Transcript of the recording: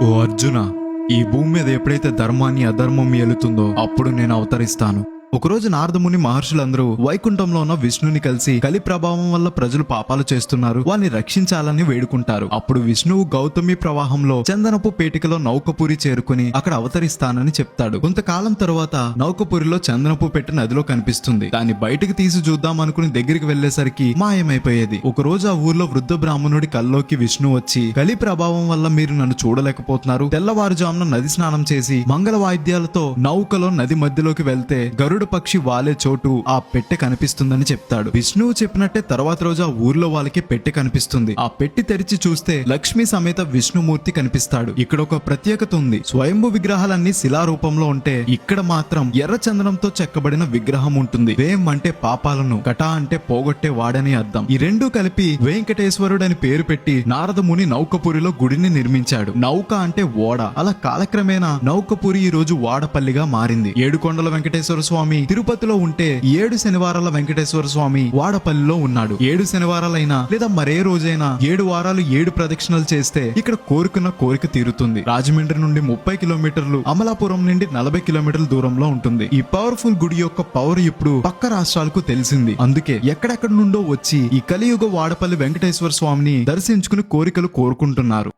ఓ అర్జున, ఈ భూమి మీద ఎప్పుడైతే ధర్మాన్ని అధర్మం ఏలుతుందో అప్పుడు నేను అవతరిస్తాను. ఒకరోజు నారదముని మహర్షులందరూ వైకుంఠంలో ఉన్న విష్ణుని కలిసి కలి ప్రభావం వల్ల ప్రజలు పాపాలు చేస్తున్నారు, వారిని రక్షించాలని వేడుకుంటారు. అప్పుడు విష్ణువు గౌతమి ప్రవాహంలో చందనపు పేటికలో నౌకపురి చేరుకుని అక్కడ అవతరిస్తానని చెప్తాడు. కొంతకాలం తరువాత నౌకపురిలో చందనపు పెట్టి నదిలో కనిపిస్తుంది. దాన్ని బయటకు తీసి చూద్దాం అనుకుని దగ్గరికి వెళ్లేసరికి మాయమైపోయేది. ఒక రోజు ఆ ఊర్లో వృద్ధ బ్రాహ్మణుడి కల్లోకి విష్ణు వచ్చి, కలి ప్రభావం వల్ల మీరు నన్ను చూడలేకపోతున్నారు. తెల్లవారుజామున నది స్నానం చేసి మంగళ వాయిద్యాలతో నౌకలో నది మధ్యలోకి వెళ్తే గరుడ పక్షి వాలే చోటు ఆ పెట్టె కనిపిస్తుందని చెప్తాడు. విష్ణువు చెప్పినట్టే తర్వాత రోజు ఆ ఊర్లో వాళ్ళకి పెట్టె కనిపిస్తుంది. ఆ పెట్టి తెరిచి చూస్తే లక్ష్మీ సమేత విష్ణుమూర్తి కనిపిస్తాడు. ఇక్కడ ఒక ప్రత్యేకత ఉంది. స్వయంభు విగ్రహాలన్నీ శిలారూపంలో ఉంటే ఇక్కడ మాత్రం ఎర్ర చందనంతో చెక్కబడిన విగ్రహం ఉంటుంది. వేం అంటే పాపాలను, కటా అంటే పోగొట్టే వాడని అర్థం. ఈ రెండూ కలిపి వెంకటేశ్వరుడు అని పేరు పెట్టి నారదముని నౌకపురిలో గుడిని నిర్మించాడు. నౌక అంటే ఓడ. అలా కాలక్రమేణా నౌకపురి ఈ రోజు వాడపల్లిగా మారింది. ఏడుకొండల వెంకటేశ్వర స్వామి తిరుపతిలో ఉంటే 7 శనివారాల వెంకటేశ్వర స్వామి వాడపల్లిలో ఉన్నాడు. 7 శనివారాలైనా లేదా మరే రోజైనా 7 వారాలు 7 ప్రదక్షిణలు చేస్తే ఇక్కడ కోరుకున్న కోరిక తీరుతుంది. రాజమండ్రి నుండి 30 కిలోమీటర్లు, అమలాపురం నుండి 40 కిలోమీటర్ల దూరంలో ఉంటుంది. ఈ పవర్ఫుల్ గుడి యొక్క పవర్ ఇప్పుడు పక్క రాష్ట్రాలకు తెలిసింది. అందుకే ఎక్కడెక్కడ నుండో వచ్చి ఈ కలియుగ వాడపల్లి వెంకటేశ్వర స్వామిని దర్శించుకుని కోరికలు కోరుకుంటున్నారు.